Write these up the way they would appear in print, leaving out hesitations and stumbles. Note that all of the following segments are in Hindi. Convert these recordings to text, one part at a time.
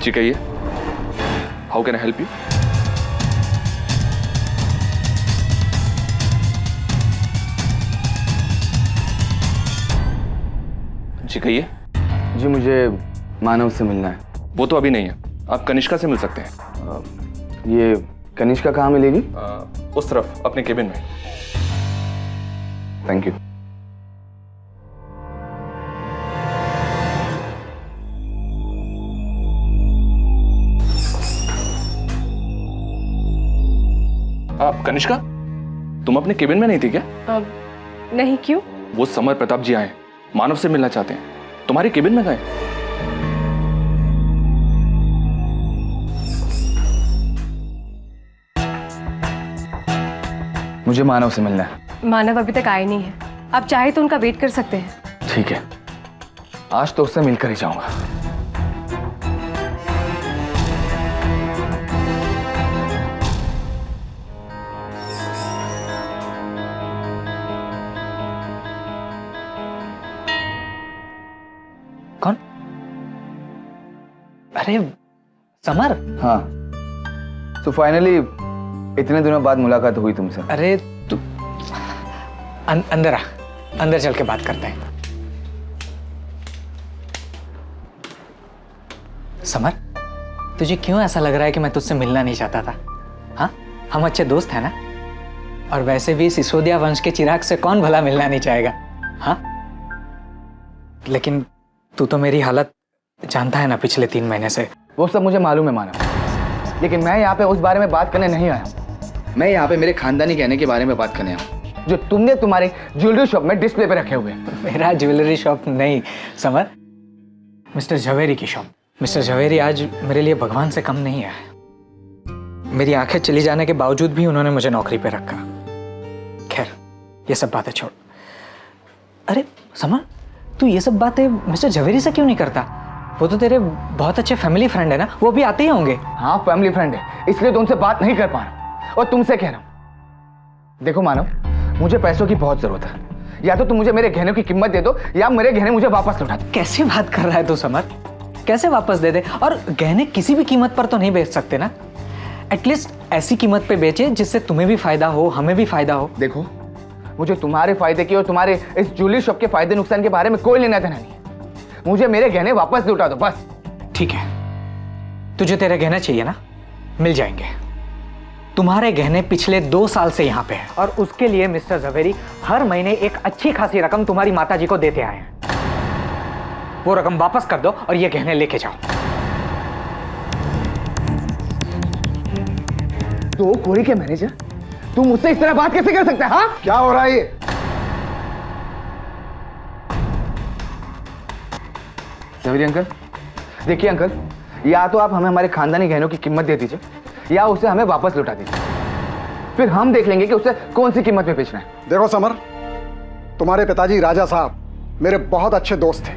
जी कहिए, how can I help you? जी कहिए। जी मुझे मानव से मिलना है। वो तो अभी नहीं है, आप कनिष्का से मिल सकते हैं। ये कनिष्का कहाँ मिलेगी? उस तरफ अपने केबिन में। Thank you. कनिष्का, तुम अपने केबिन में नहीं थी क्या? नहीं, क्यों? वो समर प्रताप जी आए, मानव से मिलना चाहते हैं, तुम्हारे केबिन में गए। मुझे मानव से मिलना है। मानव अभी तक आए नहीं है, आप चाहे तो उनका वेट कर सकते हैं। ठीक है, आज तो उससे मिलकर ही जाऊंगा। कौन? अरे समर। हाँ, तो फाइनली इतने दिनों बाद मुलाकात हुई तुमसे। अरे तू अंदर आ, अंदर चल के बात करते हैं। समर, तुझे क्यों ऐसा लग रहा है कि मैं तुझसे मिलना नहीं चाहता था? हाँ, हम अच्छे दोस्त हैं ना? और वैसे भी सिसोदिया वंश के चिराग से कौन भला मिलना नहीं चाहेगा? हाँ, लेकिन तू तो मेरी हालत जानता है ना पिछले 3 महीने से। वो सब मुझे मालूम है मानव, लेकिन मैं यहाँ पे उस बारे में बात करने नहीं आया हूँ। मैं यहाँ पे मेरे खानदानी गहने के बारे में बात करने आया हूँ, जो तुमने तुम्हारे ज्वेलरी शॉप में डिस्प्ले पे रखे हुए। मेरा ज्वेलरी शॉप नहीं समर, मिस्टर झवेरी की शॉप। मिस्टर झवेरी आज मेरे लिए भगवान से कम नहीं है। मेरी आंखें चली जाने के बावजूद भी उन्होंने मुझे नौकरी पे रखा। खैर, ये सब बातें छोड़। अरे समर, तू ये सब बातें मिस्टर झवेरी से क्यों नहीं करता? वो तो तेरे बहुत अच्छे फैमिली फ्रेंड है ना, वो भी आते ही होंगे। हाँ, फैमिली फ्रेंड है, इसलिए तो उनसे बात नहीं कर पा रहा। और तुमसे कह रहा हूँ, देखो मानव, मुझे पैसों की बहुत जरूरत है। या तो तुम मुझे मेरे गहनों की कीमत दे दो, या मेरे गहने मुझे वापस लौटा दो। कैसे बात कर रहा है तू समर? कैसे वापस दे दे? और गहने किसी भी कीमत पर तो नहीं बेच सकते ना। एटलीस्ट ऐसी कीमत पे बेचे जिससे तुम्हें भी फायदा हो, हमें भी फायदा हो। देखो, मुझे तुम्हारे फायदे की और तुम्हारे इस ज्वेलरी शॉप के फायदे नुकसान के बारे में कोई लेना देना नहीं है। मुझे मेरे गहने वापस लौटा दो बस। ठीक है, तुझे तेरे गहने चाहिए ना, मिल जाएंगे। तुम्हारे गहने पिछले 2 साल से यहाँ पे हैं और उसके लिए मिस्टर झवेरी हर महीने एक अच्छी खासी रकम तुम्हारी माताजी को देते आए हैं। वो रकम वापस कर दो और ये गहने लेके जाओ। तो कोरी के मैनेजर, तुम मुझसे इस तरह बात कैसे कर सकते हैं? हाँ, क्या हो रहा है ये? झवेरी अंकल, देखिए अंकल, या तो आप हमें हमारे खानदानी गहनों की कीमत दे दीजिए, या उसे हमें वापस लौटा दीजिए। फिर हम देख लेंगे कि उसे कौन सी कीमत पे बेचना है। देखो समर, तुम्हारे पिताजी राजा साहब मेरे बहुत अच्छे दोस्त थे,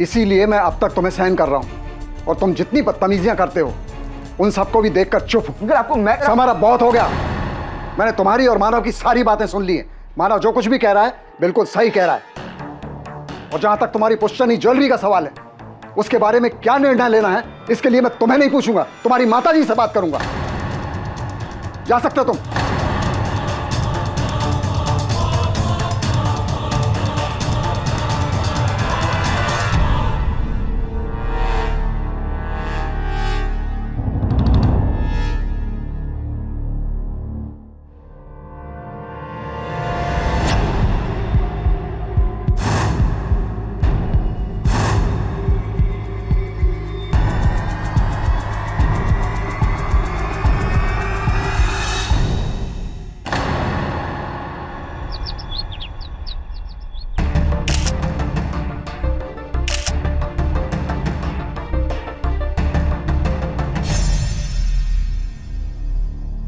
इसीलिए मैं अब तक तुम्हें सहन कर रहा हूं। और तुम जितनी बदतमीजियां करते हो उन सबको भी देखकर चुप हूं। अगर आपको मैं समर, अब बहुत हो गया। मैंने तुम्हारी और मानव की सारी बातें सुन ली हैं। मानव जो कुछ भी कह रहा है बिल्कुल सही कह रहा है। और जहां तक तुम्हारी पुश्तनी ज्वेलरी का सवाल है, उसके बारे में क्या निर्णय लेना है इसके लिए मैं तुम्हें नहीं पूछूंगा, तुम्हारी माताजी से बात करूंगा। जा सकते हो तुम।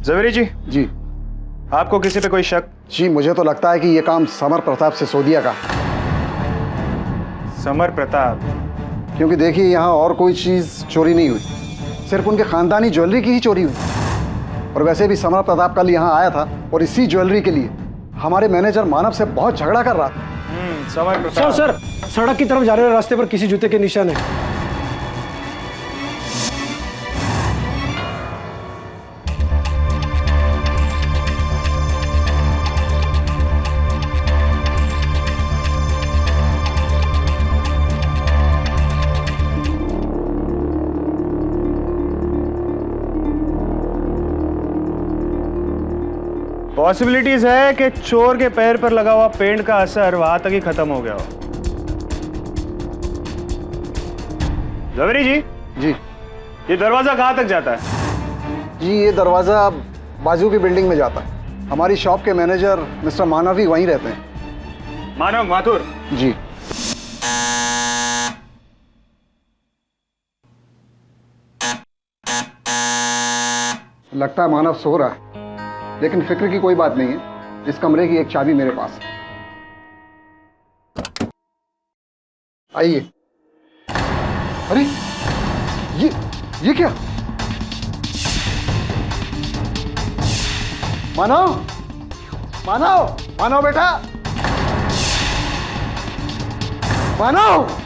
झवेरी जी, जी आपको किसी पे कोई शक? जी, मुझे तो लगता है कि यह काम समर प्रताप सिसोदिया का। समर प्रताप? क्योंकि देखिए, यहाँ और कोई चीज चोरी नहीं हुई, सिर्फ उनके खानदानी ज्वेलरी की ही चोरी हुई। और वैसे भी समर प्रताप कल यहाँ आया था और इसी ज्वेलरी के लिए हमारे मैनेजर मानव से बहुत झगड़ा कर रहा था। समर प्रताप। सर, सड़क की तरफ जा रहे रास्ते पर किसी जूते के निशान है। पॉसिबिलिटीज है कि चोर के पैर पर लगा हुआ पेंट का असर वहां तक ही खत्म हो गया हो। जवेरी जी, जी ये दरवाजा कहाँ तक जाता है? जी, ये दरवाज़ा बाजू की बिल्डिंग में जाता है। हमारी शॉप के मैनेजर मिस्टर मानव ही वहीं रहते हैं। मानव माथुर। जी। लगता है मानव सो रहा है, लेकिन फिक्र की कोई बात नहीं है। इस कमरे की एक चाबी मेरे पास है। आइए। अरे ये क्या? मानव, मानव, मानव बेटा, मानव।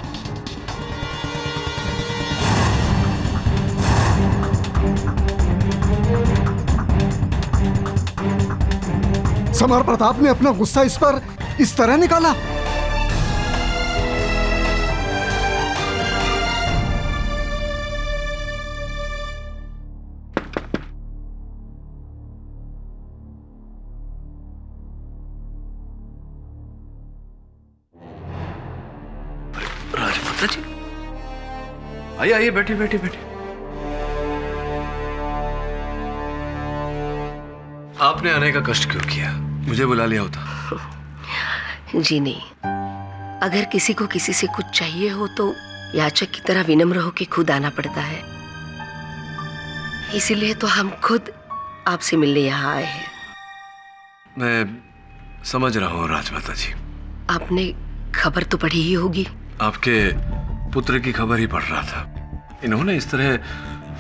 समर प्रताप ने अपना गुस्सा इस पर इस तरह निकाला। राजमाता जी, आइए आइए, बैठिए बैठिए बैठिए। आपने आने का कष्ट क्यों किया? मुझे बुला लिया होता। जी नहीं, अगर किसी को किसी से कुछ चाहिए हो तो याचक की तरह विनम्र होकर खुद आना पड़ता है। इसीलिए तो हम खुद आपसे मिलने यहाँ आए हैं। मैं समझ रहा हूँ राजमाता जी। आपने खबर तो पढ़ी ही होगी। आपके पुत्र की खबर ही पढ़ रहा था। इन्होंने इस तरह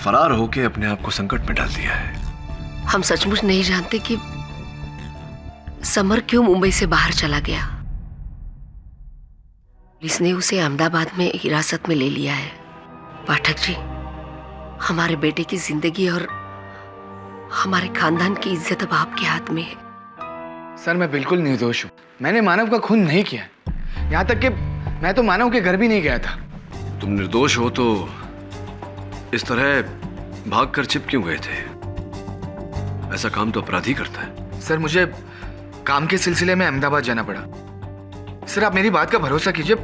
फरार होकर अपने आप को संकट में डाल दिया है। हम सचमुच नहीं जानते कि समर क्यों मुंबई से बाहर चला गया। पुलिस ने उसे अहमदाबाद में हिरासत में ले लिया है। पाठक जी, हमारे बेटे की जिंदगी और हमारे खानदान की इज्जत अब आपके हाथ में है। सर, मैं बिल्कुल निर्दोष हूँ। मैंने मानव का खून नहीं किया। यहाँ तक कि मैं तो मानव के घर भी नहीं गया था। तुम निर्दोष हो तो इस तरह भागकर छिप क्यों गए थे? ऐसा काम तो अपराधी करता है। सर, मुझे काम के सिलसिले में अहमदाबाद जाना पड़ा। सर, आप मेरी बात का भरोसा कीजिए।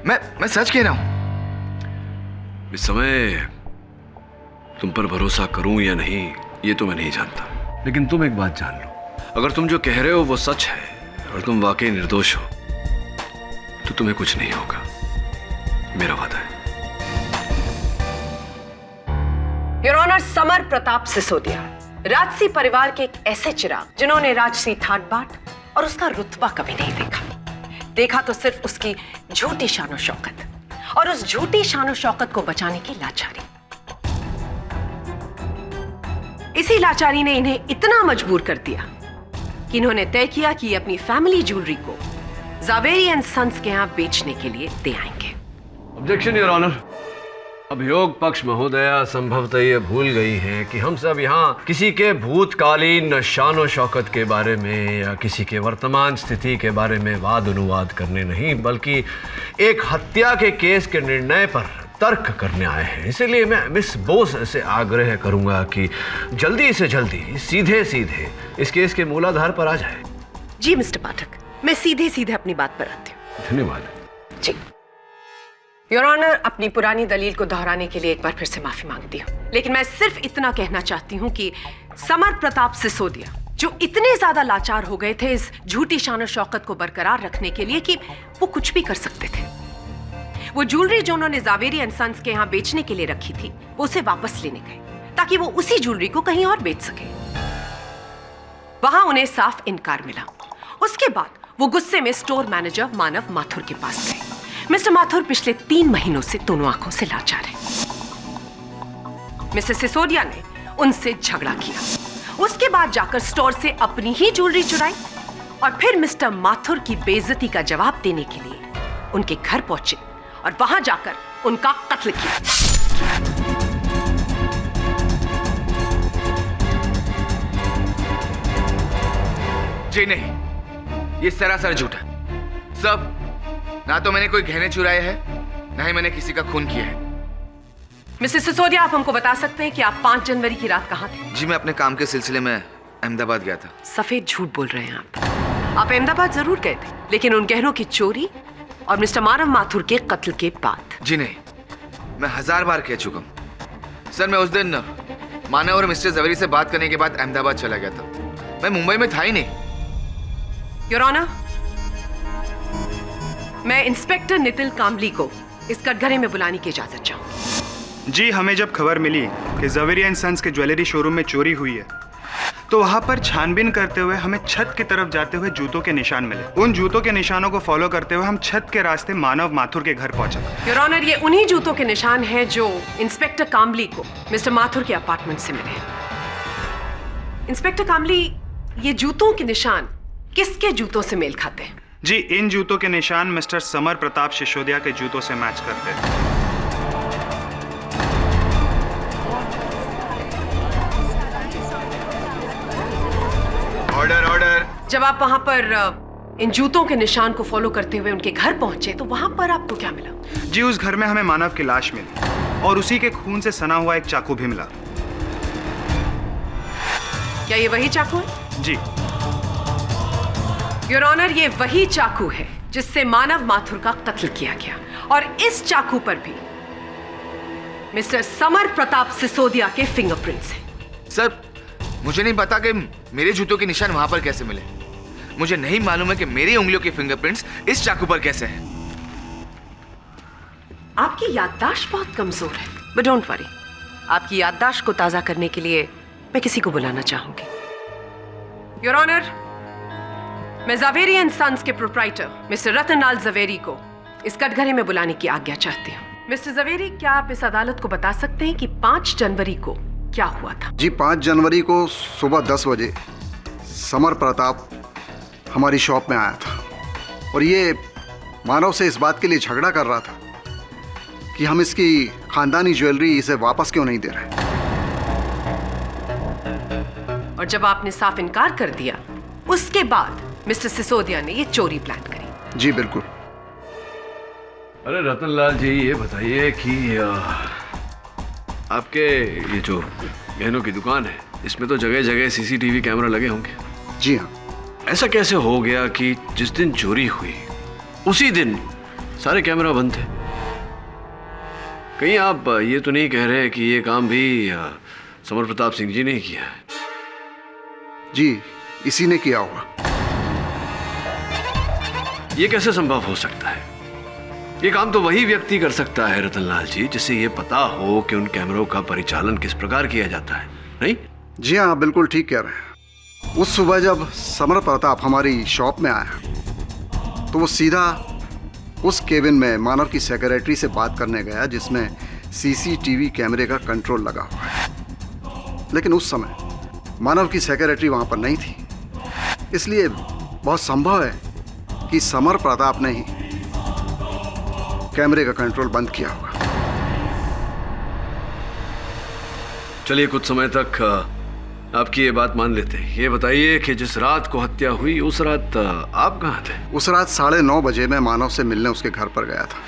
मैं सच कह रहा हूँ। इस समय तुम पर भरोसा करूं या नहीं ये तो मैं नहीं जानता, लेकिन तुम एक बात जान लो, अगर तुम जो कह रहे हो वो सच है और तुम वाकई निर्दोष हो तो तुम्हें कुछ नहीं होगा, मेरा वादा है। योर ऑनर, समर प्रताप सिसोदिया राजसी परिवार के एक ऐसे चिराग जिन्होंने राजसी ठाट बाट और उसका रुतबा कभी नहीं देखा तो सिर्फ उसकी झूठी शानो शौकत और उस झूठी शानो शौकत को बचाने की लाचारी। इसी लाचारी ने इन्हें इतना मजबूर कर दिया कि इन्होंने तय किया कि अपनी फैमिली ज्वेलरी को जावेरी एंड सन्स के यहां बेचने के लिए दे आएंगे। Objection your honour. अभियोग पक्ष महोदया संभवतः ये भूल गई हैं कि हम सब यहाँ किसी के भूतकालीन शानो शौकत के बारे में या किसी के वर्तमान स्थिति के बारे में वाद अनुवाद करने नहीं, बल्कि एक हत्या के केस के निर्णय पर तर्क करने आए हैं। इसलिए मैं मिस बोस से आग्रह करूंगा कि जल्दी से जल्दी सीधे सीधे इस केस के मूलाधार पर आ जाए। जी मिस्टर पाठक, मैं सीधे सीधे अपनी बात पर आती हूँ। धन्यवाद। जी योर ऑनर, अपनी पुरानी दलील को दोहराने के लिए एक बार फिर से माफी मांगती हूँ, लेकिन मैं सिर्फ इतना कहना चाहती हूँ कि समर प्रताप सिसोदिया जो इतने ज्यादा लाचार हो गए थे इस झूठी शानो शौकत को बरकरार रखने के लिए कि वो कुछ भी कर सकते थे। वो ज्वेलरी जो उन्होंने जावेरी एंड सन्स के यहाँ बेचने के लिए रखी थी वो उसे वापस लेने गए ताकि वो उसी ज्वेलरी को कहीं और बेच सके। वहां उन्हें साफ इनकार मिला। उसके बाद वो गुस्से में स्टोर मैनेजर मानव माथुर के पास गए। मिस्टर माथुर पिछले 3 महीनों से दोनों आंखों से लाचार है। मिसेस सिसोदिया ने उनसे झगड़ा किया, उसके बाद जाकर स्टोर से अपनी ही ज्वेलरी चुराई और फिर मिस्टर माथुर की बेइज्जती का जवाब देने के लिए उनके घर पहुंचे और वहां जाकर उनका कत्ल किया। जी नहीं, ये सरासर झूठ है। सब ना तो मैंने कोई गहने चुराए हैं, ना ही मैंने किसी का खून किया है। मिसेस सिसोदिया, आप हमको बता सकते हैं कि आप 5 जनवरी की रात कहां थे? जी, मैं अपने काम के सिलसिले में अहमदाबाद गया था। सफेद झूठ बोल रहे हैं आप अहमदाबाद जरूर गए थे, लेकिन उन गहनों की चोरी और मिस्टर मानव माथुर के कत्ल के बाद। जी नहीं, मैं 1000 बार कह चुका हूँ सर। मैं उस दिन मानव और मिस्टर जवेरी से बात करने के बाद अहमदाबाद चला गया था। मैं मुंबई में था ही नहीं। योर ऑनर, मैं इंस्पेक्टर नितिन कामली को इस कटघरे में बुलाने की इजाजत चाहूंगी। जी, हमें जब खबर मिली कि जवेरी एंड सन्स के ज्वेलरी शोरूम में चोरी हुई है, तो वहां पर छानबीन करते हुए हमें छत की तरफ जाते हुए जूतों के निशान मिले। उन जूतों के निशानों को फॉलो करते हुए हम छत के रास्ते मानव माथुर के घर पहुंचे। योर ऑनर, ये उन्हीं जूतों के निशान हैं जो इंस्पेक्टर कामली को मिस्टर माथुर के अपार्टमेंट से मिले। इंस्पेक्टर कामली, ये जूतों के निशान किसके जूतों से मेल खाते हैं? जी, इन जूतों के निशान मिस्टर समर प्रताप सिसोदिया के जूतों से मैच करते हैं। Order order. जब आप वहां पर इन जूतों के निशान को फॉलो करते हुए उनके घर पहुंचे, तो वहां पर आपको क्या मिला? जी, उस घर में हमें मानव की लाश मिली और उसी के खून से सना हुआ एक चाकू भी मिला। क्या ये वही चाकू है? जी। योर ऑनर, ये वही चाकू है जिससे मानव माथुर का कत्ल किया गया, और इस चाकू पर भी मिस्टर समर प्रताप सिसोदिया के फिंगरप्रिंट्स हैं। सर, मुझे नहीं पता कि मेरे जूतों के निशान वहां पर कैसे मिले। मुझे नहीं मालूम है कि मेरी उंगलियों के फिंगरप्रिंट्स इस चाकू पर कैसे हैं। आपकी याददाश्त बहुत कमजोर है, बट डोंट वरी, आपकी याददाश्त को ताजा करने के लिए मैं किसी को बुलाना चाहूंगी। योर ऑनर, मैं जवेरी एंड सन्स के प्रोप्राइटर मिस्टर रतनलाल जवेरी को इस कटघरे में बुलाने की आज्ञा चाहती हूँ। मिस्टर जवेरी, क्या आप इस अदालत को बता सकते हैं कि 5 जनवरी को क्या हुआ था? जी, 5 जनवरी को सुबह 10 बजे समर प्रताप हमारी शॉप में आया था और ये मानव से इस बात के लिए झगड़ा कर रहा था कि हम इसकी खानदानी ज्वेलरी इसे वापस क्यों नहीं दे रहे। और जब आपने साफ इनकार कर दिया, उसके बाद मिस्टर सिसोदिया ने ये चोरी प्लान करी। जी बिल्कुल। अरे रतनलाल जी, ये बताइए कि आपके ये जो गहनों की दुकान है, इसमें तो जगह जगह सीसीटीवी कैमरा लगे होंगे। जी हाँ। ऐसा कैसे हो गया कि जिस दिन चोरी हुई उसी दिन सारे कैमरा बंद थे? कहीं आप ये तो नहीं कह रहे कि ये काम भी समर प्रताप सिंह जी ने किया है? जी, इसी ने किया होगा। ये कैसे संभव हो सकता है? ये काम तो वही व्यक्ति कर सकता है रतनलाल जी, जिसे ये पता हो कि उन कैमरों का परिचालन किस प्रकार किया जाता है, नहीं? जी हाँ, बिल्कुल ठीक कह रहे हैं। उस सुबह जब समर प्रताप हमारी शॉप में आया तो वो सीधा उस केबिन में मानव की सेक्रेटरी से बात करने गया जिसमें सीसीटीवी कैमरे का कंट्रोल लगा हुआ है। लेकिन उस समय मानव की सेक्रेटरी वहां पर नहीं थी, इसलिए बहुत संभव है कि समर प्रताप ने ही कैमरे का कंट्रोल बंद किया होगा। चलिए, कुछ समय तक आपकी ये बात मान लेते हैं। ये बताइए कि जिस रात को हत्या हुई उस रात आप कहाँ थे? उस रात 9:30 बजे मैं मानव से मिलने उसके घर पर गया था।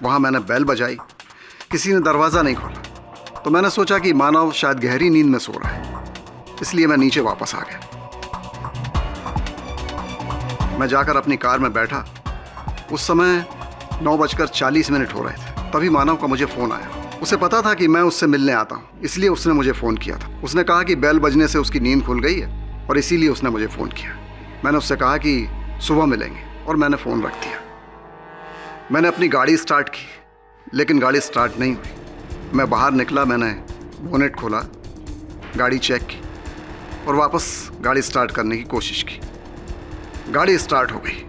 वहां मैंने बेल बजाई, किसी ने दरवाज़ा नहीं खोला, तो मैंने सोचा कि मानव शायद गहरी नींद में सो रहा है, इसलिए मैं नीचे वापस आ गया। मैं जाकर अपनी कार में बैठा। उस समय 9:40 हो रहे थे। तभी मानव का मुझे फ़ोन आया। उसे पता था कि मैं उससे मिलने आता हूँ, इसलिए उसने मुझे फ़ोन किया था। उसने कहा कि बेल बजने से उसकी नींद खुल गई है और इसीलिए उसने मुझे फ़ोन किया। मैंने उससे कहा कि सुबह मिलेंगे और मैंने फ़ोन रख दिया। मैंने अपनी गाड़ी स्टार्ट की, लेकिन गाड़ी स्टार्ट नहीं हुई। मैं बाहर निकला, मैंने बोनेट खोला, गाड़ी चेक की और वापस गाड़ी स्टार्ट करने की कोशिश की। गाड़ी स्टार्ट हो गई।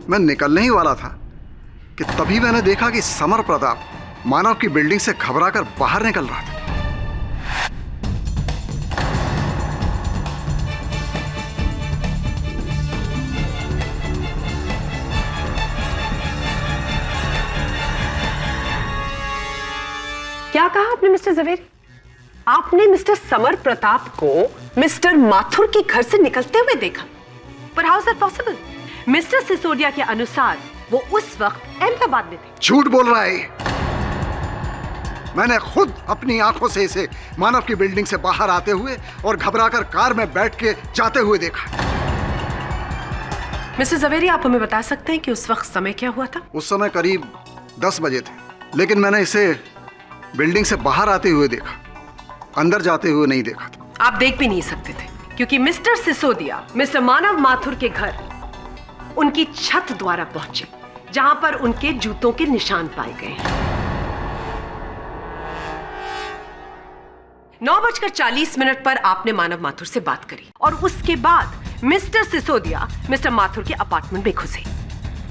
मैं निकलने ही वाला था कि तभी मैंने देखा कि समर प्रताप मानव की बिल्डिंग से घबराकर बाहर निकल रहा था। क्या कहा आपने मिस्टर जवेरी? आपने मिस्टर समर प्रताप को मिस्टर माथुर के घर से निकलते हुए देखा? पर how is that possible? Mister Sisodia के अनुसार वो उस वक्त अहमदाबाद में थे। झूठ बोल रहा है। मैंने खुद अपनी आंखों से इसे मानव की बिल्डिंग से बाहर आते हुए और घबराकर कार में बैठ के जाते हुए देखा। मिस्टर जवेरी, आप हमें बता सकते हैं कि उस वक्त समय क्या हुआ था? उस समय करीब 10 बजे थे, लेकिन मैंने इसे बिल्डिंग से बाहर आते हुए देखा, अंदर जाते हुए नहीं देखा था। आप देख भी नहीं सकते थे क्योंकि मिस्टर सिसोदिया मिस्टर मानव माथुर के घर उनकी छत द्वारा पहुंचे, जहां पर उनके जूतों के निशान पाए गए हैं। 9:40 पर आपने मानव माथुर से बात करी और उसके बाद मिस्टर सिसोदिया मिस्टर माथुर के अपार्टमेंट में घुसे,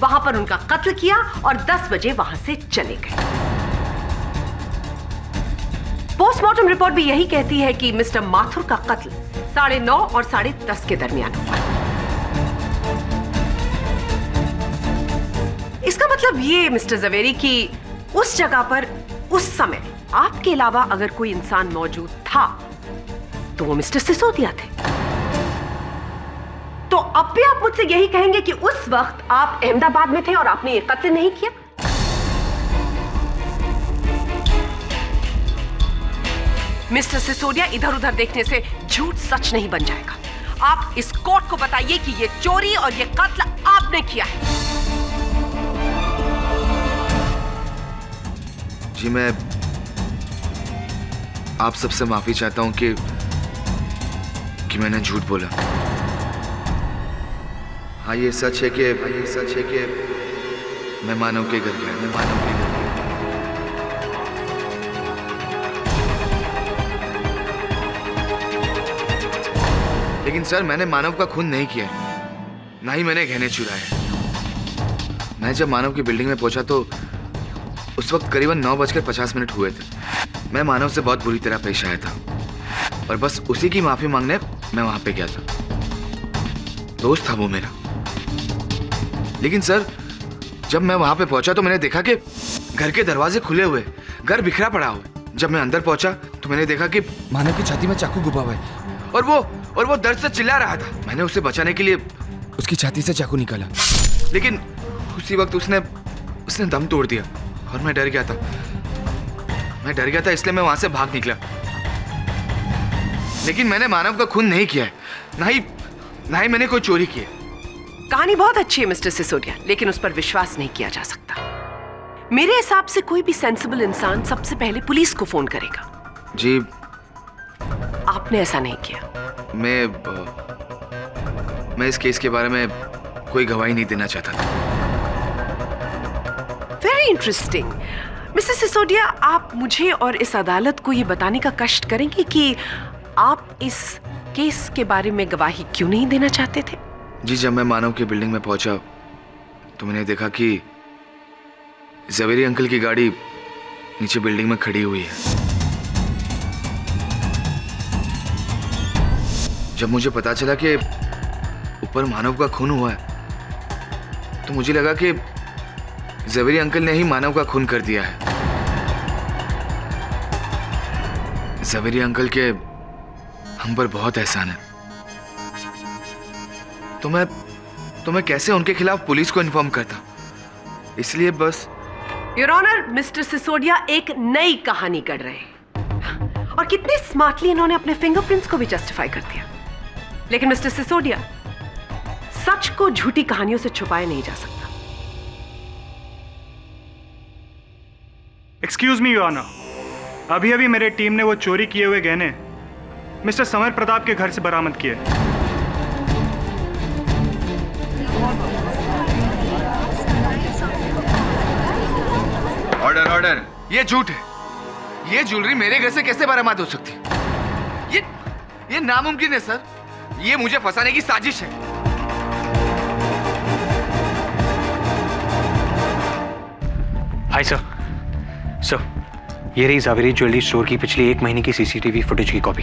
वहां पर उनका कत्ल किया और 10 बजे वहां से चले गए। पोस्टमार्टम रिपोर्ट भी यही कहती है कि मिस्टर माथुर का कत्ल 9:30 और 10:30 के दरमियान हुआ। इसका मतलब ये मिस्टर जवेरी कि उस जगह पर उस समय आपके अलावा अगर कोई इंसान मौजूद था तो वो मिस्टर सिसोदिया थे। तो अब भी आप मुझसे यही कहेंगे कि उस वक्त आप अहमदाबाद में थे और आपने ये कत्ल नहीं किया? मिस्टर सिसोदिया, इधर उधर देखने से झूठ सच नहीं बन जाएगा। आप इस कोर्ट को बताइए कि ये चोरी और ये कत्ल आपने किया है। जी, मैं आप सबसे माफी चाहता हूं कि मैंने झूठ बोला। हाँ, ये सच है कि मैं मानव के घर गया। लेकिन सर, मैंने मानव का खून नहीं किया, ना ही मैंने गहने चुराए। मैं जब मानव की बिल्डिंग में पहुंचा तो उस वक्त करीबन 9:50 हुए थे। मैं मानव से बहुत बुरी तरह पेश आया था और बस उसी की माफी मांगने मैं वहां पे गया था। दोस्त था वो मेरा। लेकिन सर, जब मैं वहां पे पहुंचा तो मैंने देखा कि घर के दरवाजे खुले हुए, घर बिखरा पड़ा हुआ। जब मैं अंदर पहुंचा तो मैंने देखा कि मानव की छाती में चाकू घुसा हुआ है और वो दर्द से चिल्ला रहा था। मैंने उसे बचाने के लिए उसकी छाती से चाकू निकाला, लेकिन उसी वक्त उसने दम तोड़ दिया और मैं डर गया था, इसलिए मैं वहां से भाग निकला। लेकिन मैंने मानव का खून नहीं किया है, ना ही मैंने कोई चोरी की है। कहानी बहुत अच्छी है मिस्टर सिसोदिया, लेकिन उस पर विश्वास नहीं किया जा सकता। मेरे हिसाब से कोई भी सेंसिबल इंसान सबसे पहले पुलिस को फोन करेगा। जी, आपने ऐसा नहीं किया। मैं इस केस के बारे में कोई गवाही नहीं देना चाहता था। Very interesting. मिस्टर सिसोदिया, आप मुझे और इस अदालत को ये बताने का कष्ट करेंगे कि आप इस केस के बारे में गवाही क्यों नहीं देना चाहते थे? जी, जब मैं मानव की बिल्डिंग में पहुंचा तो मैंने देखा कि जवेरी अंकल की गाड़ी नीचे बिल्डिंग में खड़ी हुई है। जब मुझे पता चला कि ऊपर मानव का खून हुआ है तो मुझे लगा कि जवेरी अंकल ने ही मानव का खून कर दिया है। जवेरी अंकल के हम पर बहुत एहसान है। तो मैं कैसे उनके खिलाफ पुलिस को इन्फॉर्म करता? इसलिए बस। योर ऑनर, मिस्टर सिसोदिया एक नई कहानी गढ़ रहे हैं और कितने स्मार्टली इन्होंने अपने फिंगरप्रिंट्स को भी जस्टिफाई कर दिया। लेकिन मिस्टर सिसोदिया, सच को झूठी कहानियों से छुपाया नहीं जा सकता। एक्सक्यूज मी योर ऑनर, अभी मेरे टीम ने वो चोरी किए हुए गहने मिस्टर समर प्रताप के घर से बरामद किए। ऑर्डर। ये झूठ है। ये ज्वेलरी मेरे घर से कैसे बरामद हो सकती है? ये नामुमकिन है सर। ये मुझे फंसाने की साजिश है। हाय सर, ये रही ज़ावेरी ज्वेलरी स्टोर की पिछली 1 महीने की सीसीटीवी फुटेज की कॉपी।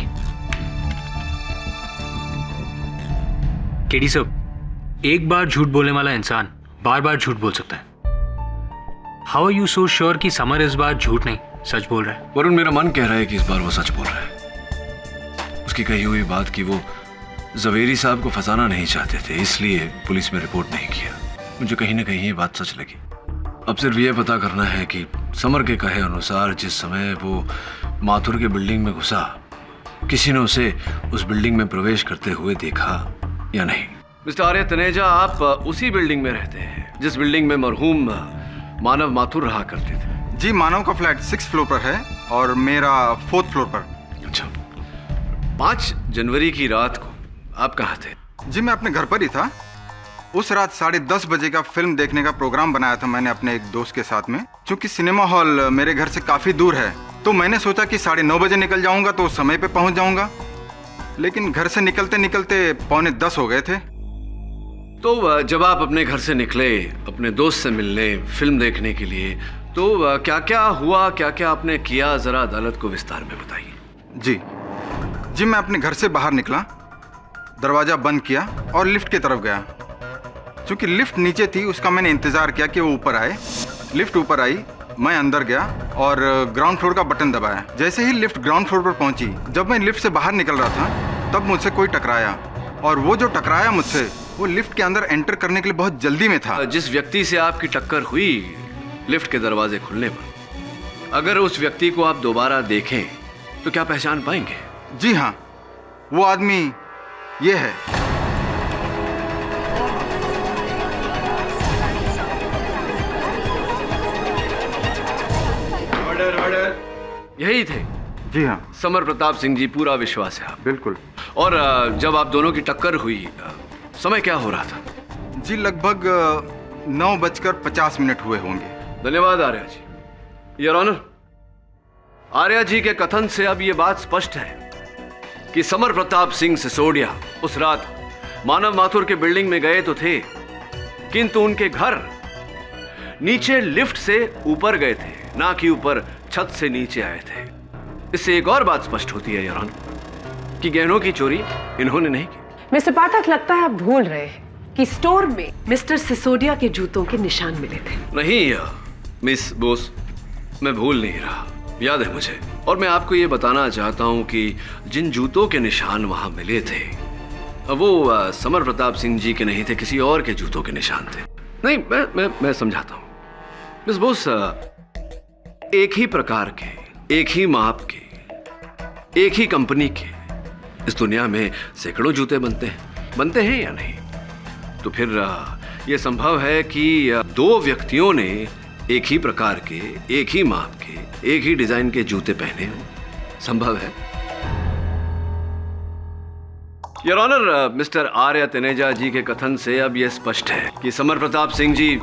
केडी साहब, एक बार झूठ बोलने वाला इंसान बार बार झूठ बोल सकता है। How are you so sure कि समर इस बार झूठ नहीं सच बोल रहा है? वरुण, मेरा मन कह रहा है कि इस बार वो सच बोल रहा है। उसकी कही हुई बात कि वो जवेरी साहब को फंसाना नहीं चाहते थे, इसलिए पुलिस में रिपोर्ट नहीं किया। मुझे कहीं ना कहीं ये बात सच लगी। अब सिर्फ ये पता करना है कि समर के कहे अनुसार जिस समय वो माथुर की बिल्डिंग में घुसा, किसी ने उसे उस बिल्डिंग में प्रवेश करते हुए देखा या नहीं। मिस्टर आर्य तनेजा, आप उसी बिल्डिंग में रहते हैं जिस बिल्डिंग में मरहूम मानव माथुर रहा करते थे? जी, मानव का फ्लैट 6th फ्लोर पर है और मेरा 4th फ्लोर पर। अच्छा, 5 जनवरी की रात को आप कहाँ थे? जी, मैं अपने घर पर ही था। उस रात 10:30 बजे का फिल्म देखने का प्रोग्राम बनाया था मैंने अपने एक दोस्त के साथ में। चूंकि सिनेमा हॉल मेरे घर से काफ़ी दूर है तो मैंने सोचा कि 9:30 बजे निकल जाऊंगा तो समय पे पहुंच जाऊंगा, लेकिन घर से निकलते निकलते 9:45 हो गए थे। तो जब आप अपने घर से निकले अपने दोस्त से मिलने, फिल्म देखने के लिए, तो क्या क्या हुआ, क्या क्या आपने किया, जरा अदालत को विस्तार में बताइए। जी, मैं अपने घर से बाहर निकला, दरवाज़ा बंद किया और लिफ्ट की तरफ गया। चूंकि लिफ्ट नीचे थी उसका मैंने इंतज़ार किया कि वो ऊपर आए। लिफ्ट ऊपर आई, मैं अंदर गया और ग्राउंड फ्लोर का बटन दबाया। जैसे ही लिफ्ट ग्राउंड फ्लोर पर पहुंची, जब मैं लिफ्ट से बाहर निकल रहा था तब मुझसे कोई टकराया, और वो जो टकराया मुझसे वो लिफ्ट के अंदर एंटर करने के लिए बहुत जल्दी में था। जिस व्यक्ति से आपकी टक्कर हुई लिफ्ट के दरवाजे खुलने पर, अगर उस व्यक्ति को आप दोबारा देखें तो क्या पहचान पाएंगे? जी हाँ, वो आदमी ये है। ऑर्डर। यही थे? जी हाँ। समर प्रताप सिंह जी, पूरा विश्वास है आप? बिल्कुल। और जब आप दोनों की टक्कर हुई, समय क्या हो रहा था? जी, लगभग 9:50 हुए होंगे। धन्यवाद आर्या जी। योर ऑनर, आर्या जी के कथन से अब यह बात स्पष्ट है कि समर प्रताप सिंह सिसोदिया उस रात मानव माथुर के बिल्डिंग में गए तो थे, किंतु उनके घर नीचे लिफ्ट से ऊपर गए थे, ना कि ऊपर छत से नीचे आए थे। इससे एक और बात स्पष्ट होती है योर ऑनर कि गहनों की चोरी इन्होंने नहीं की। मिस्टर पाठक, लगता है आप भूल रहे हैं कि स्टोर में मिस्टर सिसोदिया के जूतों के निशान मिले थे। नहीं मिस बोस, मैं भूल नहीं रहा, याद है मुझे। और मैं आपको ये बताना चाहता हूं कि जिन जूतों के निशान वहां मिले थे वो समर प्रताप सिंह जी के नहीं थे, किसी और के जूतों के निशान थे। नहीं, मैं समझाता हूं मिस बोस। एक ही प्रकार के, एक ही माप के, एक ही कंपनी के इस दुनिया में सैकड़ों जूते बनते हैं या नहीं? तो फिर यह संभव है कि 2 व्यक्तियों ने एक ही प्रकार के, एक ही माप के, एक ही डिजाइन के जूते पहने हो। संभव है। योर ऑनर, मिस्टर आर्य तनेजा जी के कथन से अब यह स्पष्ट है कि समर प्रताप सिंह जी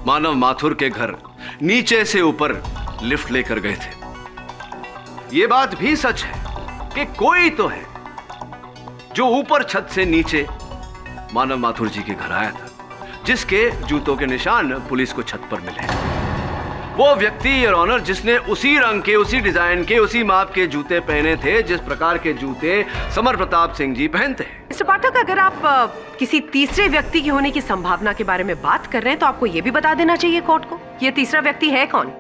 मानव माथुर के घर नीचे से ऊपर लिफ्ट लेकर गए थे। यह बात भी सच है कि कोई तो है जो ऊपर छत से नीचे मानव माथुर जी के घर आया था, जिसके जूतों के निशान पुलिस को छत पर मिले। वो व्यक्ति योर ऑनर जिसने उसी रंग के, उसी डिजाइन के, उसी माप के जूते पहने थे जिस प्रकार के जूते समर प्रताप सिंह जी पहनते हैं। मिस्टर पाठक, अगर आप किसी तीसरे व्यक्ति के होने की संभावना के बारे में बात कर रहे हैं तो आपको यह भी बता देना चाहिए कोर्ट को, ये तीसरा व्यक्ति है कौन?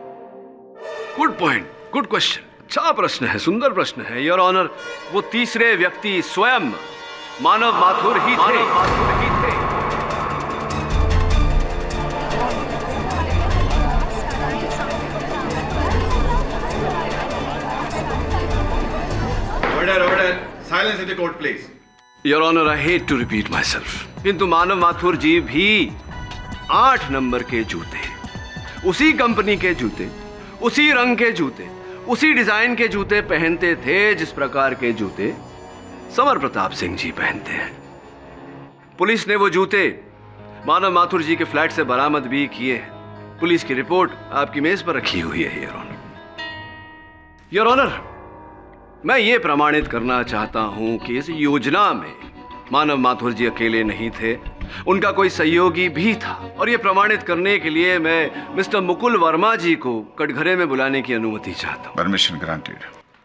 Good point, good question. अच्छा प्रश्न है, सुंदर प्रश्न है योर ऑनर। वो तीसरे व्यक्ति स्वयं मानव माथुर ही थे। Order. Silence in the court, please. Your honour, I hate to repeat myself, किंतु मानव माथुर जी भी 8 नंबर के जूते, उसी कंपनी के जूते, उसी रंग के जूते, उसी डिजाइन के जूते पहनते थे जिस प्रकार के जूते समर प्रताप सिंह जी पहनते हैं। पुलिस ने वो जूते मानव माथुर जी के फ्लैट से बरामद भी किए हैं। पुलिस की रिपोर्ट आपकी मेज पर रखी हुई है योर ऑनर। योर ऑनर, मैं ये प्रमाणित करना चाहता हूं कि इस योजना में मानव माथुर जी अकेले नहीं थे, उनका कोई सहयोगी भी था। और ये प्रमाणित करने के लिए मैं मिस्टर मुकुल वर्मा जी को कटघरे में बुलाने की अनुमति चाहता हूं। Permission granted.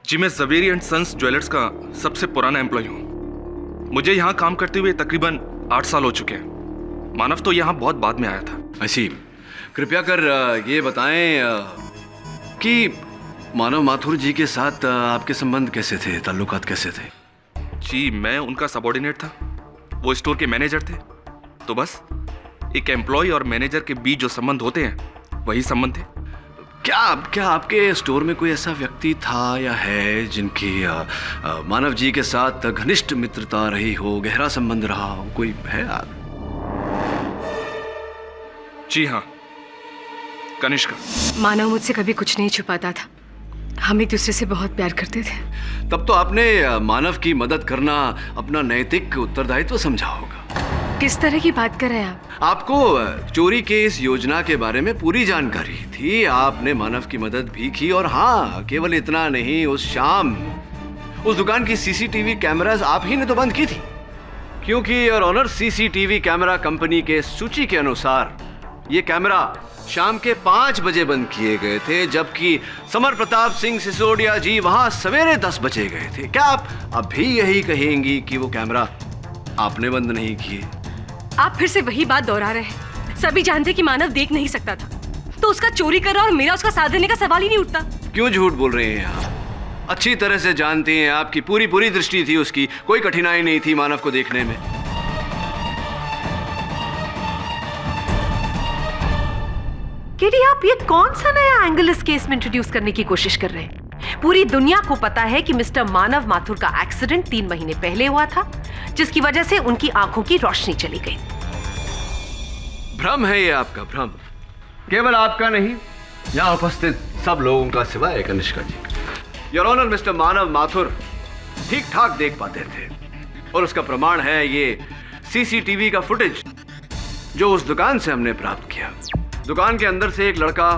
जी, मैं ज़वेरी एंड सन्स ज्वेलर्स का सबसे पुराना एम्प्लॉय हूँ। मुझे यहाँ काम करते हुए तकरीबन 8 साल हो चुके हैं। मानव तो यहाँ बहुत बाद में आया था। ऐसी कृपया कर ये बताएं कि मानव माथुर जी के साथ आपके संबंध कैसे थे, ताल्लुकात कैसे थे? जी, मैं उनका सबऑर्डिनेट था, वो स्टोर के मैनेजर थे। तो बस एक एम्प्लॉय और मैनेजर के बीच जो संबंध होते हैं वही संबंध थे। क्या आपके स्टोर में कोई ऐसा व्यक्ति था या है जिनकी मानव जी के साथ घनिष्ठ मित्रता रही हो, गहरा संबंध रहा हो? कोई है आप? जी हाँ, कनिष्का। मानव मुझसे कभी कुछ नहीं छुपाता था, हम एक दूसरे से बहुत प्यार करते थे। तब तो आपने मानव की मदद करना अपना नैतिक उत्तरदायित्व समझा होगा। किस तरह की बात कर रहे हैं आप? आपको चोरी के इस योजना के बारे में पूरी जानकारी थी, आपने मानव की मदद भी की, और हाँ, केवल इतना नहीं, उस शाम उस दुकान की सीसीटीवी कैमरास आप ही ने तो बंद की थी, क्योंकि your honour CCTV camera company के सूची के अनुसार ये कैमरा शाम के 5 बजे बंद किए गए थे, जबकि समर प्रताप सिंह सिसोदिया जी वहां सवेरे 10 बजे गए थे। क्या आप अभी यही कहेंगी कि वो कैमरा आपने बंद नहीं किए? आप फिर से वही बात दोहरा रहे हैं। सभी जानते कि मानव देख नहीं सकता था, तो उसका चोरी कर रहा और मेरा उसका साथ देने का सवाल ही नहीं उठता। क्यों झूठ बोल रहे हैं आप? अच्छी तरह से जानती हैं, आपकी पूरी दृष्टि थी उसकी, कोई कठिनाई नहीं थी मानव को देखने में। केडी, आप ये कौन सा नया एंगल इस केस में इंट्रोड्यूस करने की कोशिश कर रहे हैं? पूरी दुनिया को पता है कि मिस्टर मानव माथुर का एक्सीडेंट 3 महीने पहले हुआ था, जिसकी वजह से उनकी आंखों की रोशनी चली गई। भ्रम है ये आपका, भ्रम। केवल आपका नहीं, यहाँ उपस्थित सब लोगों का सिवाय कनिष्का जी। योर ऑनर, मिस्टर मानव माथुर ठीक ठाक देख पाते थे, और उसका प्रमाण है ये सीसीटीवी का फुटेज जो उस दुकान से हमने प्राप्त किया। दुकान के अंदर से एक लड़का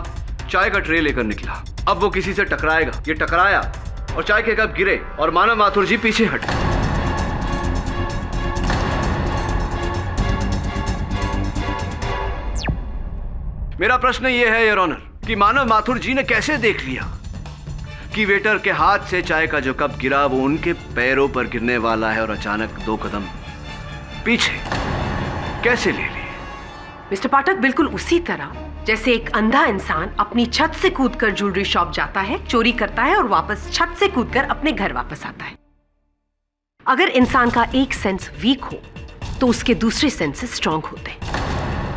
चाय का ट्रे लेकर निकला। अब वो किसी से टकराएगा, ये टकराया और चाय के कप गिरे और मानव माथुर जी पीछे हटे। मेरा प्रश्न ये है योर ऑनर कि मानव माथुर जी ने कैसे देख लिया कि वेटर के हाथ से चाय का जो कप गिरा वो उनके पैरों पर गिरने वाला है, और अचानक 2 कदम पीछे कैसे ले लिए? मिस्टर पाठक, बिल्कुल उसी तरह जैसे एक अंधा इंसान अपनी छत से कूदकर ज्वेलरी शॉप जाता है, चोरी करता है और वापस छत से कूदकर अपने घर वापस आता है। अगर इंसान का एक सेंस वीक हो तो उसके दूसरे सेंसेस स्ट्रांग होते हैं।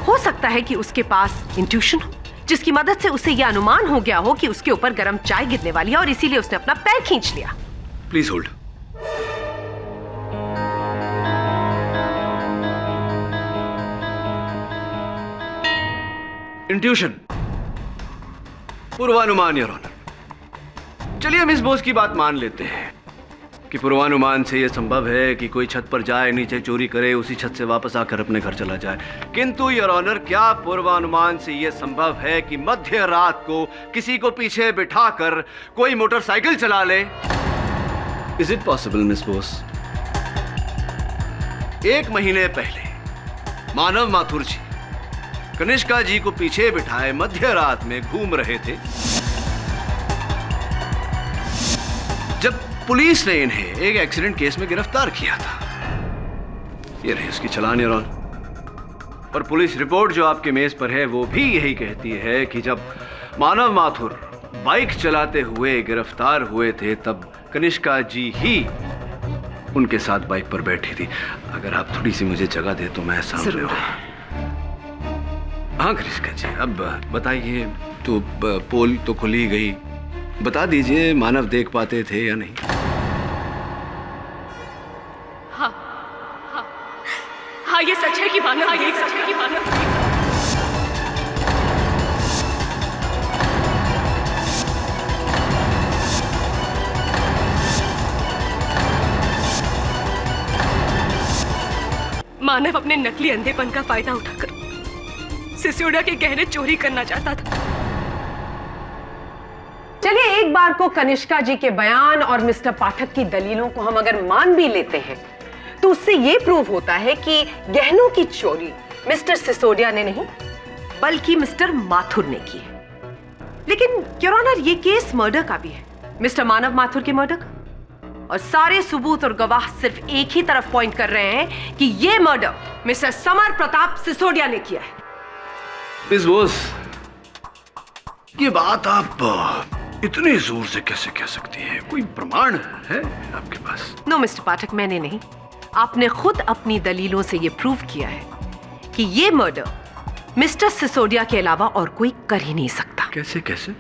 हो सकता है कि उसके पास इंट्यूशन हो, जिसकी मदद से उसे यह अनुमान हो गया हो कि उसके ऊपर गर्म चाय गिरने वाली है और इसीलिए उसने अपना पैर खींच लिया। Please hold. इंट्यूशन, पूर्वानुमान योर ऑनर। चलिए हम इस बोझ की बात मान लेते हैं कि पूर्वानुमान से यह संभव है कि कोई छत पर जाए, नीचे चोरी करे, उसी छत से वापस आकर अपने घर चला जाए। किंतु योर ऑनर, क्या पूर्वानुमान से यह संभव है कि मध्य रात को किसी को पीछे बिठाकर कोई मोटरसाइकिल चला ले? Is it possible miss Bose? 1 महीने पहले मानव माथुर जी कनिष्का जी को पीछे बिठाए मध्य रात में घूम रहे थे, जब पुलिस ने इन्हें एक एक्सीडेंट केस में गिरफ्तार किया था। ये रही उसकी चालान योर ऑनर। और पुलिस रिपोर्ट जो आपके मेज पर है वो भी यही कहती है कि जब मानव माथुर बाइक चलाते हुए गिरफ्तार हुए थे तब कनिष्का जी ही उनके साथ बाइक पर बैठी थी। अगर आप थोड़ी सी मुझे जगह दे तो मैं सामने। हाँ कनिष्का जी, अब बताइए, तो पोल तो खुली गई, बता दीजिए मानव देख पाते थे या नहीं? हाँ, ये सच है कि मानव देख सकता है। मानव अपने नकली अंधेपन का फायदा उठाकर सिसोदिया के गहने चोरी करना चाहता था। चलिए, एक बार को कनिष्का जी के बयान और मिस्टर पाठक की दलीलों को हम अगर मान भी लेते हैं तो उससे यह प्रूव होता है कि गहनों की चोरी मिस्टर सिसोदिया ने नहीं बल्कि मिस्टर माथुर ने की है। लेकिन योर ऑनर, ये केस मर्डर का भी है, मिस्टर मानव माथुर के मर्डर का, और सारे सबूत और गवाह सिर्फ एक ही तरफ पॉइंट कर रहे हैं कि यह murder mister summer Pratap Sisodia ने किया है। मिस बोस, ये बात आप इतने जोर से कैसे कह सकती हैं? कोई प्रमाण है आपके पास? नो मिस्टर पाठक, मैंने नहीं, आपने खुद अपनी दलीलों से यह प्रूव किया है कि यह मर्डर मिस्टर सिसोदिया के अलावा और कोई कर ही नहीं सकता। कैसे कैसे?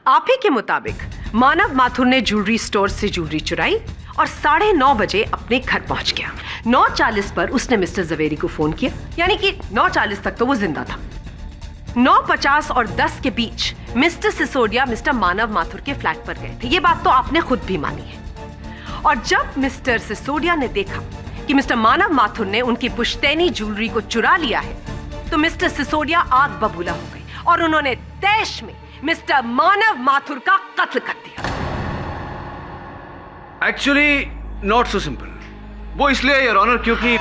आप ही के मुताबिक मानव माथुर ने ज्वेलरी स्टोर से ज्वेलरी चुराई और 9:30 बजे अपने घर पहुंच गया। 9:40 पर उसने मिस्टर जवेरी को फोन किया, यानी कि 9:40 तक तो वो जिंदा था। 9:50 और 10 के बीच मिस्टर सिसोदिया मिस्टर मानव माथुर के फ्लैट पर गए थे। ये बात तो आपने खुद भी मानी है। और जब मिस्टर सिसोदिया ने देखा कि मिस्टर मानव माथुर ने उनकी पुश्तैनी ज्वेलरी को चुरा लिया है, तो मिस्टर सिसोदिया आग बबूला हो गए और उन्होंने तैश में मिस्टर मानव माथुर का कत्ल कर दिया। Actually not so simple. वो इसलिए योर ऑनर क्योंकि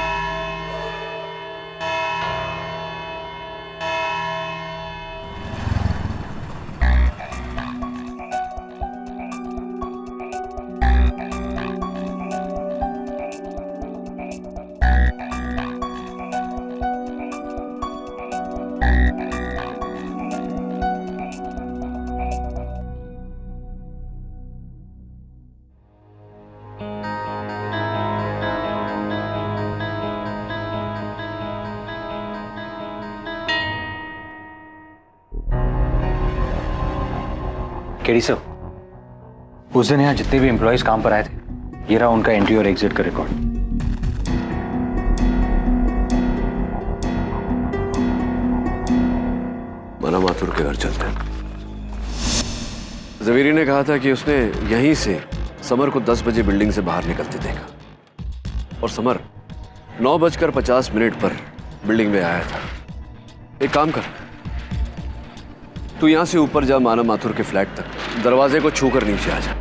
केडी साहब, उस दिन यहाँ जितने भी एम्प्लॉयज काम पर आए थे, ये रहा उनका एंट्री और एग्जिट का रिकॉर्ड। मानव माथुर के घर चलते हैं। जवेरी ने कहा था कि उसने यहीं से समर को 10 बजे बिल्डिंग से बाहर निकलते देखा और समर 9:50 पर बिल्डिंग में आया था। एक काम कर, तू यहां से ऊपर जा, मानव माथुर के फ्लैट तक, दरवाजे को छूकर नीचे आ जा।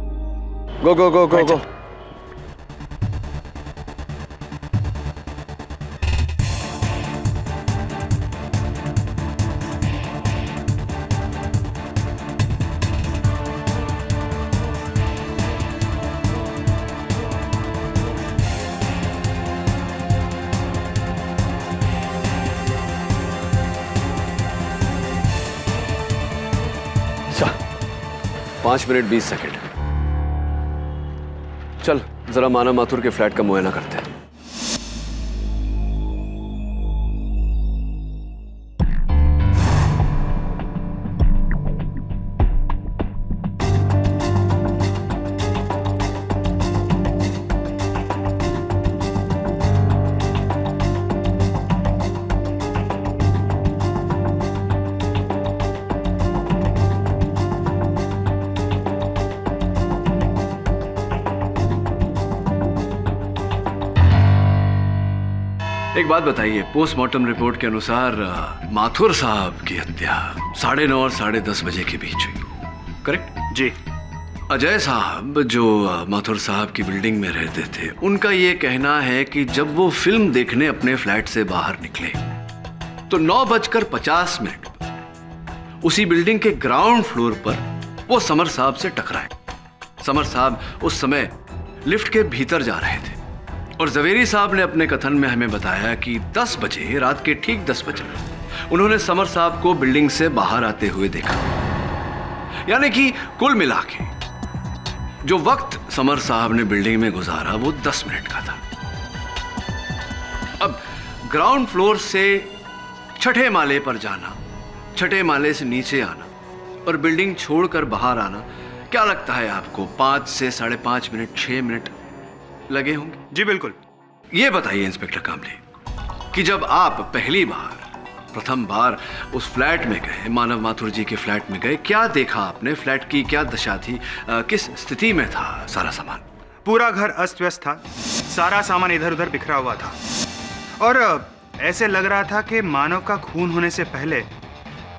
Go go go go go. Sir, 5 minute 20 second. चल जरा मानव माथुर के फ्लैट का मुआयना करते हैं। एक बात बताइए, पोस्टमार्टम रिपोर्ट के अनुसार माथुर साहब की हत्या 9:30 और 10:30 बजे के बीच हुई, करेक्ट? जी। अजय साहब जो माथुर साहब की बिल्डिंग में रहते थे, उनका ये कहना है कि जब वो फिल्म देखने अपने फ्लैट से बाहर निकले तो 9:50 पर उसी बिल्डिंग के ग्राउंड फ्लोर पर वो समर साहब से टकराए। समर साहब उस समय लिफ्ट के भीतर जा रहे थे और जवेरी साहब ने अपने कथन में हमें बताया कि 10 बजे, रात के ठीक 10 बजे उन्होंने समर साहब को बिल्डिंग से बाहर आते हुए देखा। यानी कि कुल मिला के जो वक्त समर साहब ने बिल्डिंग में गुजारा वो 10 मिनट का था। अब ग्राउंड फ्लोर से 6ठे माले पर जाना, 6ठे माले से नीचे आना और बिल्डिंग छोड़कर बाहर आना, क्या लगता है आपको 5 से 5.5 मिनट, 6 मिनट लगे होंगे? जी बिल्कुल। ये बताइए इंस्पेक्टर कामले कि जब आप प्रथम बार उस फ्लैट में गए, मानव माथुर जी के फ्लैट में गए, क्या देखा आपने? फ्लैट की क्या दशा थी? किस स्थिति में था सारा सामान? पूरा घर अस्त व्यस्त था, सारा सामान इधर उधर बिखरा हुआ था और ऐसे लग रहा था कि मानव का खून होने से पहले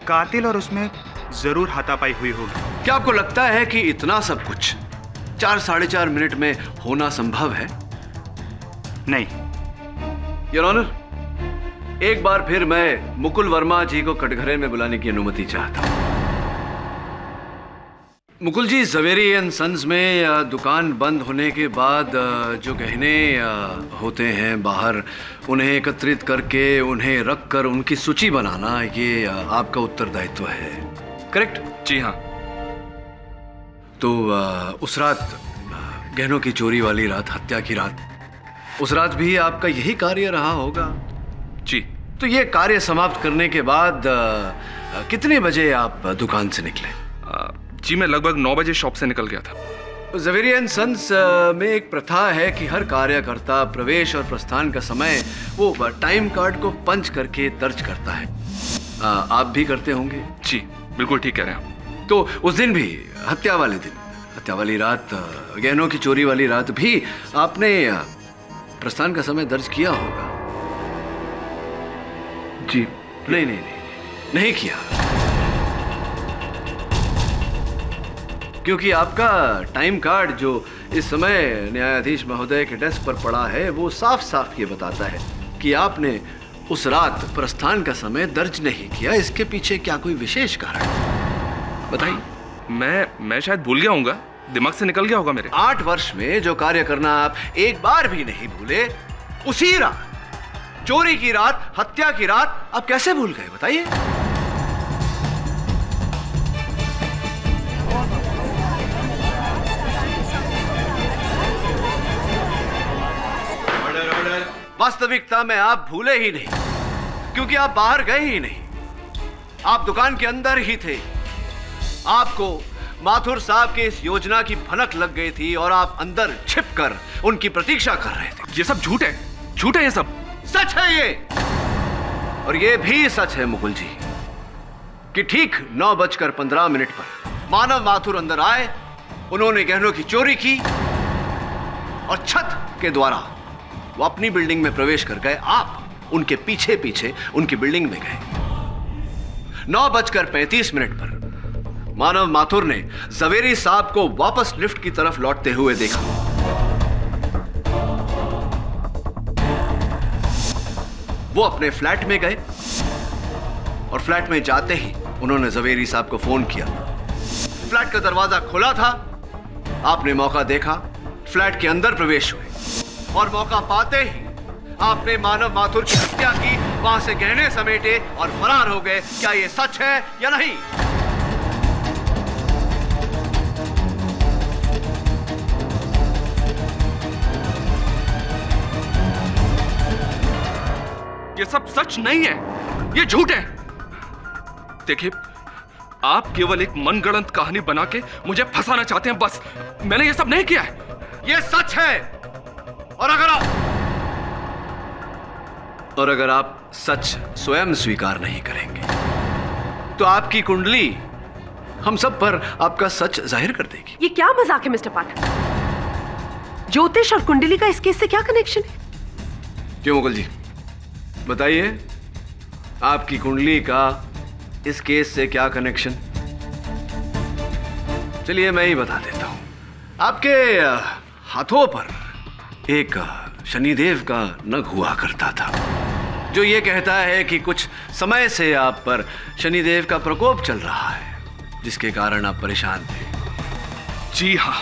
कातिल और उसमें जरूर हाथापाई हुई होगी। क्या आपको लगता है कि इतना सब कुछ 4-4.5 मिनट में होना संभव है? नहीं। योर ऑनर, एक बार फिर मैं मुकुल वर्मा जी को कटघरे में बुलाने की अनुमति चाहता हूं। मुकुल जी, जवेरी एंड सन्स में दुकान बंद होने के बाद जो गहने होते हैं बाहर, उन्हें एकत्रित करके उन्हें रख कर उनकी सूची बनाना, ये आपका उत्तरदायित्व है, करेक्ट? जी हाँ। तो उस रात, गहनों की चोरी वाली रात, हत्या की रात, उस रात भी आपका यही कार्य रहा होगा? जी तो ये कार्य समाप्त करने के बाद कितने बजे आप दुकान से निकले? जी मैं लगभग 9 बजे शॉप से निकल गया था। ज़वेरी एंड सन्स में एक प्रथा है कि हर कार्यकर्ता प्रवेश और प्रस्थान का समय वो टाइम कार्ड को पंच करके दर्ज करता है। आप भी करते होंगे? जी बिल्कुल ठीक कह रहे हैं आप। तो उस दिन भी, हत्या वाले दिन, हत्या वाली रात, गहनों की चोरी वाली रात भी आपने प्रस्थान का समय दर्ज किया होगा? जी नहीं किया, क्योंकि आपका टाइम कार्ड जो इस समय न्यायाधीश महोदय के डेस्क पर पड़ा है वो साफ साफ ये बताता है कि आपने उस रात प्रस्थान का समय दर्ज नहीं किया। इसके पीछे क्या कोई विशेष कारण है? बताइए। मैं शायद भूल गया हूँगा, दिमाग से निकल गया होगा मेरे। 8 वर्ष में जो कार्य करना आप एक बार भी नहीं भूले, उसी रात, चोरी की रात, हत्या की रात आप कैसे भूल गए? बताइए। वास्तविकता में आप भूले ही नहीं, क्योंकि आप बाहर गए ही नहीं, आप दुकान के अंदर ही थे। आपको माथुर साहब के इस योजना की भनक लग गई थी और आप अंदर छिपकर उनकी प्रतीक्षा कर रहे थे। ये सब झूठ है, झूठ है ये सब। सच है ये, और ये भी सच है मुकुल जी कि ठीक 9:15 पर मानव माथुर अंदर आए, उन्होंने गहनों की चोरी की और छत के द्वारा वो अपनी बिल्डिंग में प्रवेश कर गए। आप उनके पीछे पीछे उनकी बिल्डिंग में गए। 9:35 पर मानव माथुर ने ज़वेरी साहब को वापस लिफ्ट की तरफ लौटते हुए देखा। वो अपने फ्लैट में गए और फ्लैट में जाते ही उन्होंने ज़वेरी साहब को फोन किया। फ्लैट का दरवाजा खुला था, आपने मौका देखा, फ्लैट के अंदर प्रवेश हुए और मौका पाते ही आपने मानव माथुर की हत्या की, वहां से गहने समेटे और फरार हो गए। क्या यह सच है या नहीं? ये सब सच नहीं है, ये झूठ है। देखिए, आप केवल एक मनगढ़ंत कहानी बना के मुझे फंसाना चाहते हैं, बस। मैंने ये सब नहीं किया है। ये सच है, और अगर आप सच स्वयं स्वीकार नहीं करेंगे तो आपकी कुंडली हम सब पर आपका सच जाहिर कर देगी। ये क्या मजाक है मिस्टर पाठक? ज्योतिष और कुंडली का इस केस से क्या कनेक्शन है? क्यों मुकुल जी, बताइए, आपकी कुंडली का इस केस से क्या कनेक्शन? चलिए मैं ही बता देता हूं। आपके हाथों पर एक शनिदेव का नग हुआ करता था, जो ये कहता है कि कुछ समय से आप पर शनिदेव का प्रकोप चल रहा है, जिसके कारण आप परेशान थे। जी हाँ,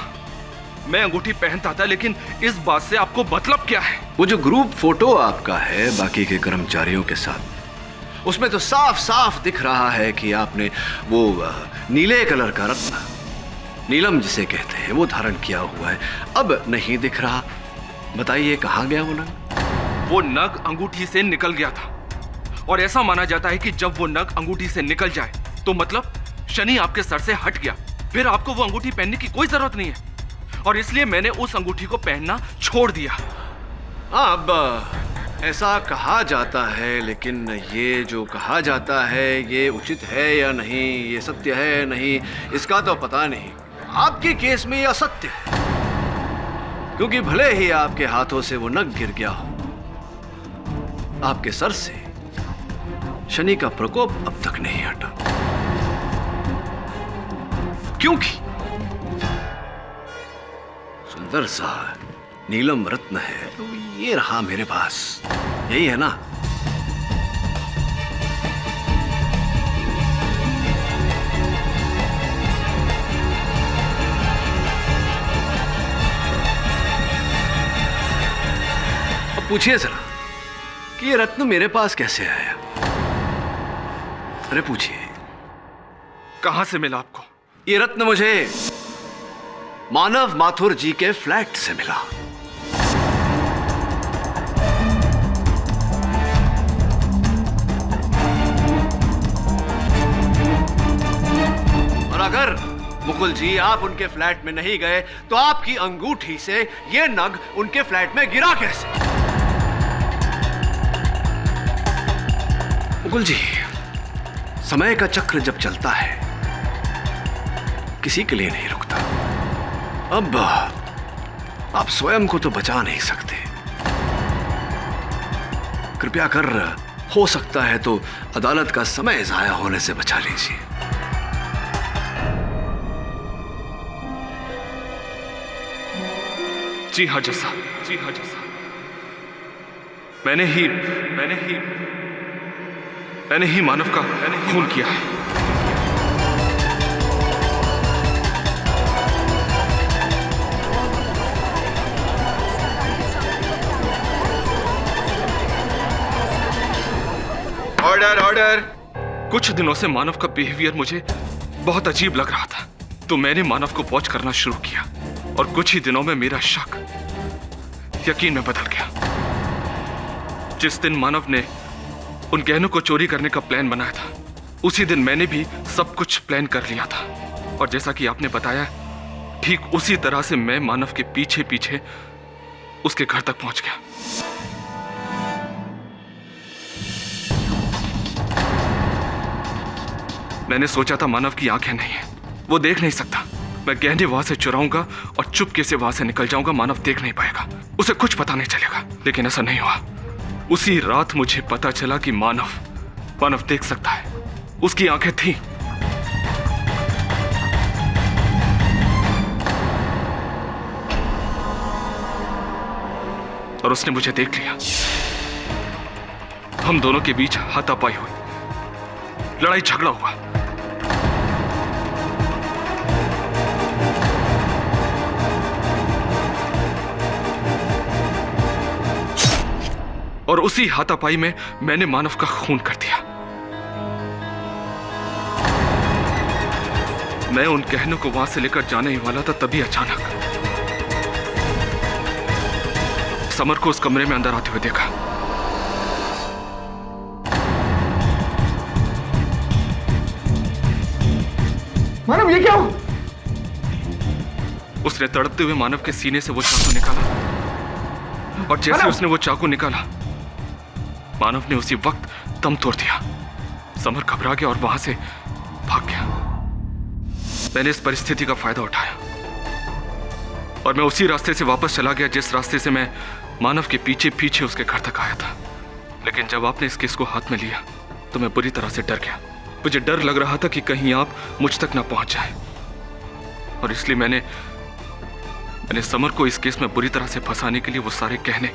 मैं अंगूठी पहनता था, लेकिन इस बात से आपको मतलब क्या है? वो जो ग्रुप फोटो आपका है बाकी के कर्मचारियों के साथ, उसमें तो साफ साफ दिख रहा है कि आपने वो नीले कलर का रत्न, नीलम जिसे कहते हैं, वो धारण किया हुआ है। अब नहीं दिख रहा, बताइए कहाँ गया वो नग? वो नग अंगूठी से निकल गया था, और ऐसा माना जाता है कि जब वो नग अंगूठी से निकल जाए तो मतलब शनि आपके सर से हट गया, फिर आपको वो अंगूठी पहनने की कोई जरूरत नहीं है, और इसलिए मैंने उस अंगूठी को पहनना छोड़ दिया। अब ऐसा कहा जाता है, लेकिन ये जो कहा जाता है ये उचित है या नहीं, ये सत्य है या नहीं, इसका तो पता नहीं। आपके केस में ये असत्य है, क्योंकि भले ही आपके हाथों से वो नग गिर गया हो, आपके सर से शनि का प्रकोप अब तक नहीं हटा, क्योंकि सुंदर सा नीलम रत्न है। तो ये रहा मेरे पास, यही है ना? अब पूछिए जरा कि ये रत्न मेरे पास कैसे आया? अरे पूछिए, कहां से मिला आपको? ये रत्न मुझे मानव माथुर जी के फ्लैट से मिला। अगर मुकुल जी आप उनके फ्लैट में नहीं गए तो आपकी अंगूठी से ये नग उनके फ्लैट में गिरा कैसे? मुकुल जी, समय का चक्र जब चलता है किसी के लिए नहीं रुकता। अब आप स्वयं को तो बचा नहीं सकते। कृपया कर, हो सकता है तो अदालत का समय जाया होने से बचा लीजिए। जी हाँ जज साहब, जी हाँ जज साहब, मैंने ही मानव का खून किया है। Order order. कुछ दिनों से मानव का बिहेवियर मुझे बहुत अजीब लग रहा था, तो मैंने मानव को वॉच करना शुरू किया और कुछ ही दिनों में मेरा शक यकीन में बदल गया। जिस दिन मानव ने उन गहनों को चोरी करने का प्लान बनाया था, उसी दिन मैंने भी सब कुछ प्लान कर लिया था। और जैसा कि आपने बताया, ठीक उसी तरह से मैं मानव के पीछे पीछे उसके घर तक पहुंच गया। मैंने सोचा था मानव की आंखें नहीं है, वो देख नहीं सकता। मैं गहने वहां से चुराऊंगा और चुपके से वहां से निकल जाऊंगा, मानव देख नहीं पाएगा, उसे कुछ पता नहीं चलेगा। लेकिन ऐसा नहीं हुआ। उसी रात मुझे पता चला कि मानव देख सकता है, उसकी आंखें थी। और उसने मुझे देख लिया। हम दोनों के बीच हाथापाई हुई, लड़ाई झगड़ा हुआ। और उसी हाथापाई में मैंने मानव का खून कर दिया। मैं उन गहनों को वहां से लेकर जाने ही वाला था, तभी अचानक समर को उस कमरे में अंदर आते हुए देखा। मानव, ये क्या हुआ? उसने तड़पते हुए मानव के सीने से वो चाकू निकाला, और जैसे उसने वो चाकू निकाला, मानव ने उसी वक्त दम तोड़ दिया। समर घबरा गया और वहां से भाग गया। मैंने इस परिस्थिति का फायदा उठाया और मैं उसी रास्ते से वापस चला गया जिस रास्ते से मैं मानव के पीछे पीछे उसके घर तक आया था। लेकिन जब आपने इस केस को हाथ में लिया तो मैं बुरी तरह से डर गया। मुझे डर लग रहा था कि कहीं आप मुझ तक ना पहुंच जाए, और इसलिए मैंने समर को इस केस में बुरी तरह से फंसाने के लिए वो सारे गहने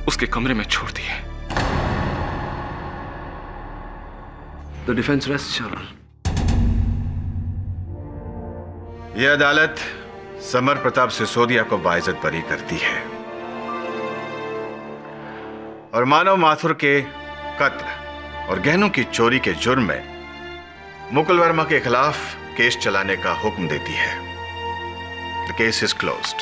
उसके कमरे में छोड़ दिए। The defense rests, Your Honor. यह अदालत समर प्रताप सिसोदिया को बाइज्जत बरी करती है और मानव माथुर के कत्ल और गहनों की चोरी के जुर्म में मुकुल वर्मा के खिलाफ केस चलाने का हुक्म देती है। The case is closed.